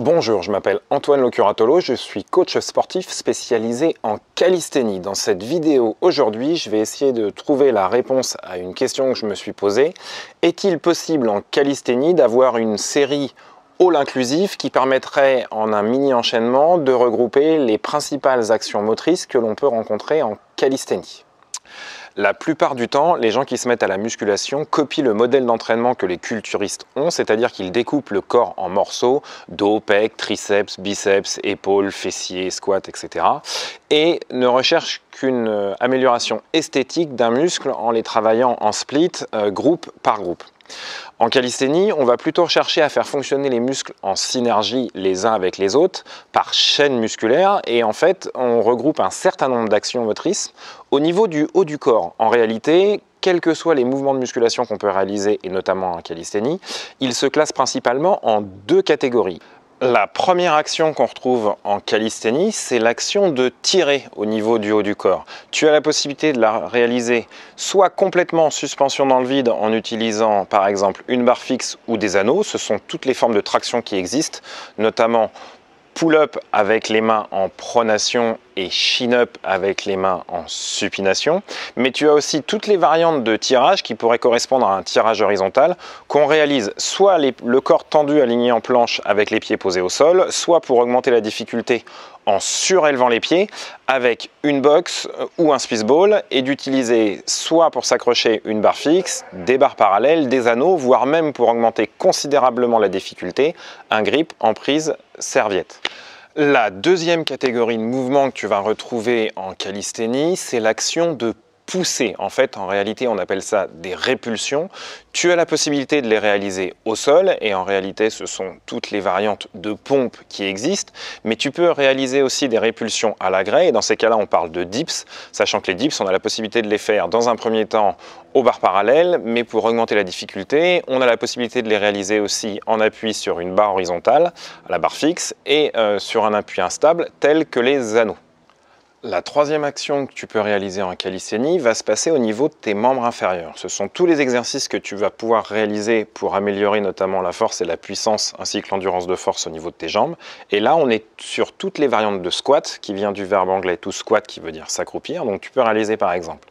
Bonjour, je m'appelle Antoine Locuratolo, je suis coach sportif spécialisé en calisthénie. Dans cette vidéo aujourd'hui, je vais essayer de trouver la réponse à une question que je me suis posée. Est-il possible en calisthénie d'avoir une série all inclusive qui permettrait en un mini enchaînement de regrouper les principales actions motrices que l'on peut rencontrer en calisthénie? La plupart du temps, les gens qui se mettent à la musculation copient le modèle d'entraînement que les culturistes ont, c'est-à-dire qu'ils découpent le corps en morceaux, dos, pecs, triceps, biceps, épaules, fessiers, squats, etc. et ne recherchent qu'une amélioration esthétique d'un muscle en les travaillant en split, groupe par groupe. En calisthénie, on va plutôt chercher à faire fonctionner les muscles en synergie les uns avec les autres par chaîne musculaire et en fait on regroupe un certain nombre d'actions motrices au niveau du haut du corps. En réalité, quels que soient les mouvements de musculation qu'on peut réaliser et notamment en calisthénie, ils se classent principalement en deux catégories. La première action qu'on retrouve en calisthénie, c'est l'action de tirer au niveau du haut du corps. Tu as la possibilité de la réaliser soit complètement en suspension dans le vide en utilisant par exemple une barre fixe ou des anneaux. Ce sont toutes les formes de traction qui existent, notamment pull-up avec les mains en pronation et chin-up avec les mains en supination. Mais tu as aussi toutes les variantes de tirage qui pourraient correspondre à un tirage horizontal qu'on réalise soit le corps tendu aligné en planche avec les pieds posés au sol, soit pour augmenter la difficulté en surélevant les pieds avec une box ou un Swiss ball et d'utiliser soit pour s'accrocher une barre fixe, des barres parallèles, des anneaux, voire même pour augmenter considérablement la difficulté, un grip en prise serviette. La deuxième catégorie de mouvements que tu vas retrouver en calisthénie, c'est l'action de pousser. En fait, en réalité, on appelle ça des répulsions. Tu as la possibilité de les réaliser au sol et en réalité, ce sont toutes les variantes de pompe qui existent. Mais tu peux réaliser aussi des répulsions à l'agrès et dans ces cas-là, on parle de dips, sachant que les dips, on a la possibilité de les faire dans un premier temps aux barres parallèles, mais pour augmenter la difficulté, on a la possibilité de les réaliser aussi en appui sur une barre horizontale, à la barre fixe, et sur un appui instable tel que les anneaux. La troisième action que tu peux réaliser en calisthénie va se passer au niveau de tes membres inférieurs. Ce sont tous les exercices que tu vas pouvoir réaliser pour améliorer notamment la force et la puissance ainsi que l'endurance de force au niveau de tes jambes. Et là, on est sur toutes les variantes de squat qui vient du verbe anglais to squat qui veut dire s'accroupir. Donc tu peux réaliser par exemple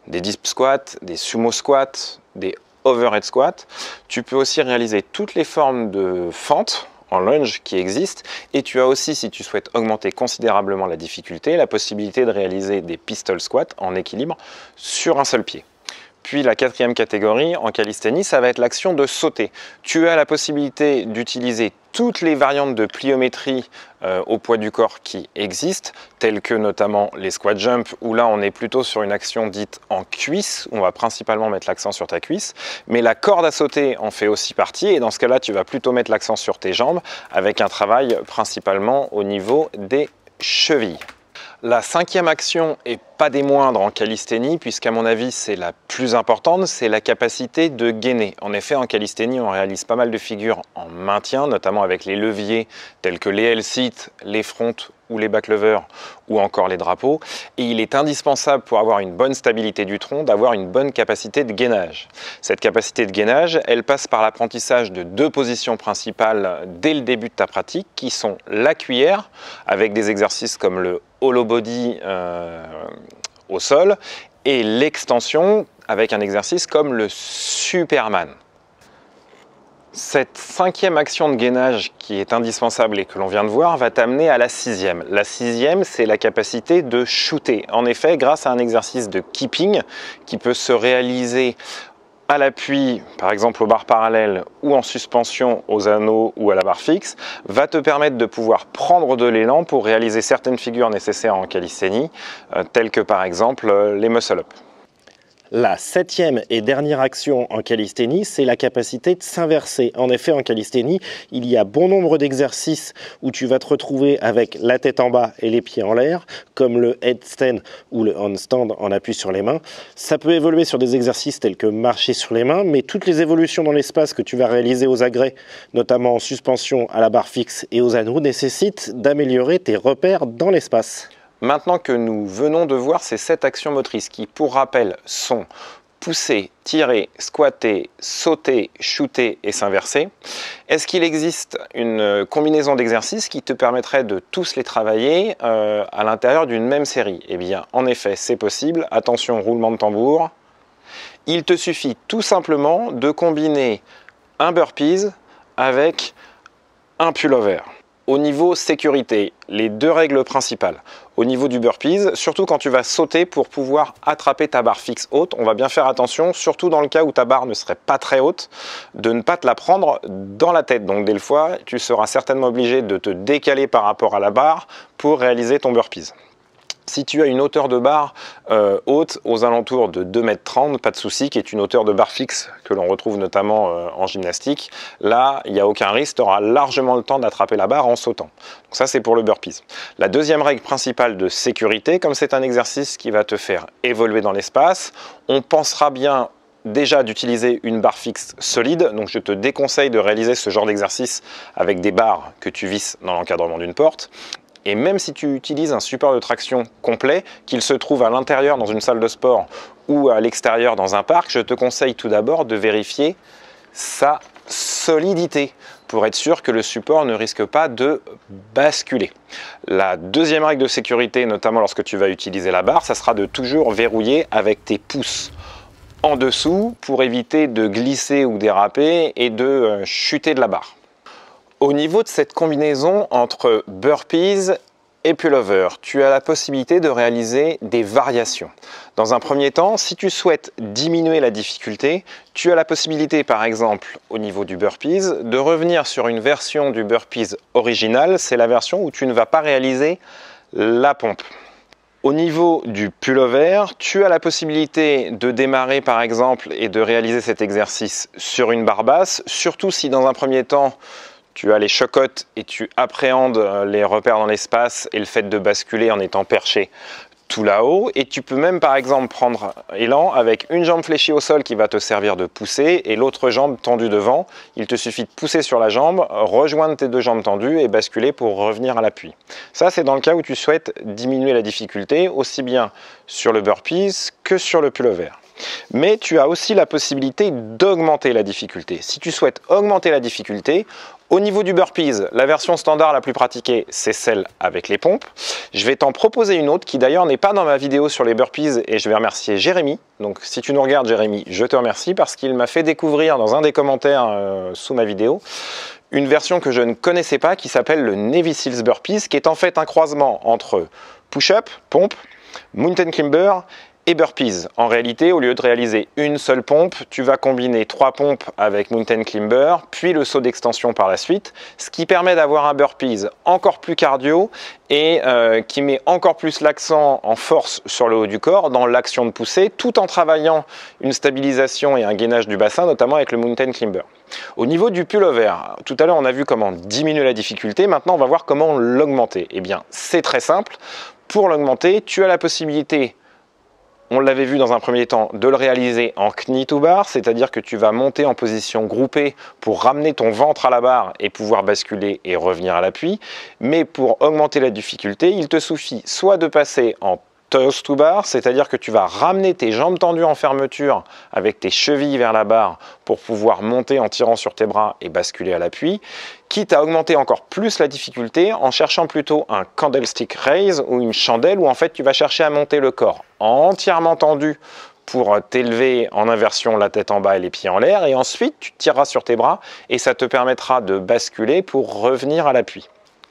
des deep squats, des sumo squats, des overhead squats. Tu peux aussi réaliser toutes les formes de fente en lunge qui existe et tu as aussi, si tu souhaites augmenter considérablement la difficulté, la possibilité de réaliser des pistol squats en équilibre sur un seul pied. Puis la quatrième catégorie en calisthénie, ça va être l'action de sauter. Tu as la possibilité d'utiliser toutes les variantes de pliométrie au poids du corps qui existent, telles que notamment les squat jump, où là on est plutôt sur une action dite en cuisse, on va principalement mettre l'accent sur ta cuisse, mais la corde à sauter en fait aussi partie, et dans ce cas-là tu vas plutôt mettre l'accent sur tes jambes, avec un travail principalement au niveau des chevilles. La cinquième action, et pas des moindres en calisthénie, puisqu'à mon avis c'est la plus importante, c'est la capacité de gainer. En effet, en calisthénie, on réalise pas mal de figures en maintien, notamment avec les leviers tels que les L-sit, les fronts ou les back levers ou encore les drapeaux. Et il est indispensable pour avoir une bonne stabilité du tronc d'avoir une bonne capacité de gainage. Cette capacité de gainage, elle passe par l'apprentissage de deux positions principales dès le début de ta pratique, qui sont la cuillère, avec des exercices comme le hollow body au sol, et l'extension avec un exercice comme le Superman. Cette cinquième action de gainage qui est indispensable et que l'on vient de voir va t'amener à la sixième. La sixième, c'est la capacité de shooter. En effet, grâce à un exercice de keeping qui peut se réaliser à l'appui, par exemple aux barres parallèles ou en suspension aux anneaux ou à la barre fixe, va te permettre de pouvoir prendre de l'élan pour réaliser certaines figures nécessaires en calisthénie, telles que par exemple les muscle-up. La septième et dernière action en calisthénie, c'est la capacité de s'inverser. En effet, en calisthénie, il y a bon nombre d'exercices où tu vas te retrouver avec la tête en bas et les pieds en l'air, comme le headstand ou le handstand en appui sur les mains. Ça peut évoluer sur des exercices tels que marcher sur les mains, mais toutes les évolutions dans l'espace que tu vas réaliser aux agrès, notamment en suspension à la barre fixe et aux anneaux, nécessitent d'améliorer tes repères dans l'espace. Maintenant que nous venons de voir ces 7 actions motrices qui, pour rappel, sont pousser, tirer, squatter, sauter, shooter et s'inverser. Est-ce qu'il existe une combinaison d'exercices qui te permettrait de tous les travailler à l'intérieur d'une même série? Eh bien, en effet, c'est possible. Attention, roulement de tambour. Il te suffit tout simplement de combiner un burpees avec un pullover. Au niveau sécurité, les deux règles principales. Au niveau du burpees, surtout quand tu vas sauter pour pouvoir attraper ta barre fixe haute, on va bien faire attention, surtout dans le cas où ta barre ne serait pas très haute, de ne pas te la prendre dans la tête. Donc des fois, tu seras certainement obligé de te décaler par rapport à la barre pour réaliser ton burpees. Si tu as une hauteur de barre haute aux alentours de 2,30 m, pas de souci, qui est une hauteur de barre fixe que l'on retrouve notamment en gymnastique, là, il n'y a aucun risque, tu auras largement le temps d'attraper la barre en sautant. Donc ça, c'est pour le burpees. La deuxième règle principale de sécurité, comme c'est un exercice qui va te faire évoluer dans l'espace, on pensera bien déjà d'utiliser une barre fixe solide, donc je te déconseille de réaliser ce genre d'exercice avec des barres que tu visses dans l'encadrement d'une porte. Et même si tu utilises un support de traction complet, qu'il se trouve à l'intérieur dans une salle de sport ou à l'extérieur dans un parc, je te conseille tout d'abord de vérifier sa solidité pour être sûr que le support ne risque pas de basculer. La deuxième règle de sécurité, notamment lorsque tu vas utiliser la barre, ça sera de toujours verrouiller avec tes pouces en dessous pour éviter de glisser ou déraper et de chuter de la barre. Au niveau de cette combinaison entre burpees et pullover, tu as la possibilité de réaliser des variations. Dans un premier temps, si tu souhaites diminuer la difficulté, tu as la possibilité, par exemple, au niveau du burpees, de revenir sur une version du burpees original. C'est la version où tu ne vas pas réaliser la pompe. Au niveau du pullover, tu as la possibilité de démarrer par exemple et de réaliser cet exercice sur une barre basse, surtout si dans un premier temps, tu as les chocottes et tu appréhendes les repères dans l'espace et le fait de basculer en étant perché tout là-haut. Et tu peux même par exemple prendre élan avec une jambe fléchie au sol qui va te servir de pousser et l'autre jambe tendue devant. Il te suffit de pousser sur la jambe, rejoindre tes deux jambes tendues et basculer pour revenir à l'appui. Ça, c'est dans le cas où tu souhaites diminuer la difficulté, aussi bien sur le burpees que sur le pullover. Mais tu as aussi la possibilité d'augmenter la difficulté. Si tu souhaites augmenter la difficulté, au niveau du burpees, la version standard la plus pratiquée, c'est celle avec les pompes. Je vais t'en proposer une autre qui d'ailleurs n'est pas dans ma vidéo sur les burpees et je vais remercier Jérémy. Donc si tu nous regardes Jérémy, je te remercie parce qu'il m'a fait découvrir dans un des commentaires sous ma vidéo une version que je ne connaissais pas qui s'appelle le Navy Seals Burpees, qui est en fait un croisement entre push-up, pompe, mountain climber et burpees. En réalité, au lieu de réaliser une seule pompe, tu vas combiner 3 pompes avec mountain climber, puis le saut d'extension par la suite, ce qui permet d'avoir un burpees encore plus cardio et qui met encore plus l'accent en force sur le haut du corps dans l'action de poussée, tout en travaillant une stabilisation et un gainage du bassin, notamment avec le mountain climber. Au niveau du pullover, tout à l'heure on a vu comment diminuer la difficulté, maintenant on va voir comment l'augmenter. Eh bien, c'est très simple. Pour l'augmenter, tu as la possibilité, on l'avait vu dans un premier temps, de le réaliser en knee to bar, c'est-à-dire que tu vas monter en position groupée pour ramener ton ventre à la barre et pouvoir basculer et revenir à l'appui. Mais pour augmenter la difficulté, il te suffit soit de passer en toes to bar, c'est-à-dire que tu vas ramener tes jambes tendues en fermeture avec tes chevilles vers la barre pour pouvoir monter en tirant sur tes bras et basculer à l'appui, quitte à augmenter encore plus la difficulté en cherchant plutôt un candlestick raise ou une chandelle où en fait tu vas chercher à monter le corps entièrement tendu pour t'élever en inversion, la tête en bas et les pieds en l'air, et ensuite tu tireras sur tes bras et ça te permettra de basculer pour revenir à l'appui.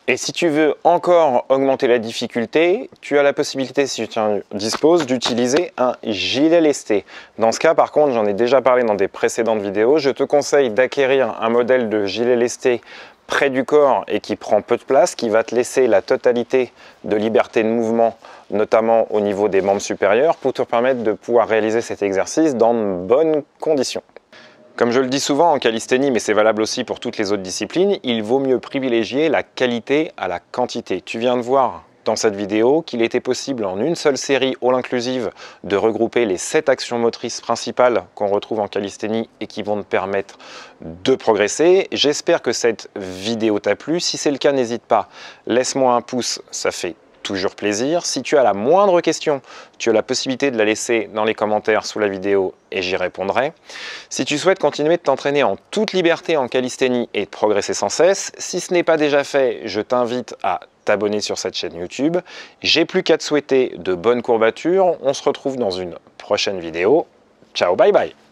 Et si tu veux encore augmenter la difficulté, tu as la possibilité, si tu en disposes, d'utiliser un gilet lesté. Dans ce cas, par contre, j'en ai déjà parlé dans des précédentes vidéos, je te conseille d'acquérir un modèle de gilet lesté près du corps et qui prend peu de place, qui va te laisser la totalité de liberté de mouvement, notamment au niveau des membres supérieurs, pour te permettre de pouvoir réaliser cet exercice dans de bonnes conditions. Comme je le dis souvent en calisthénie, mais c'est valable aussi pour toutes les autres disciplines, il vaut mieux privilégier la qualité à la quantité. Tu viens de voir dans cette vidéo qu'il était possible en une seule série all inclusive de regrouper les 7 actions motrices principales qu'on retrouve en calisthénie et qui vont te permettre de progresser. J'espère que cette vidéo t'a plu. Si c'est le cas, n'hésite pas, laisse-moi un pouce, ça fait toujours plaisir. Si tu as la moindre question, tu as la possibilité de la laisser dans les commentaires sous la vidéo et j'y répondrai. Si tu souhaites continuer de t'entraîner en toute liberté en calisthénie et de progresser sans cesse, si ce n'est pas déjà fait, je t'invite à t'abonner sur cette chaîne YouTube. J'ai plus qu'à te souhaiter de bonnes courbatures. On se retrouve dans une prochaine vidéo. Ciao, bye bye!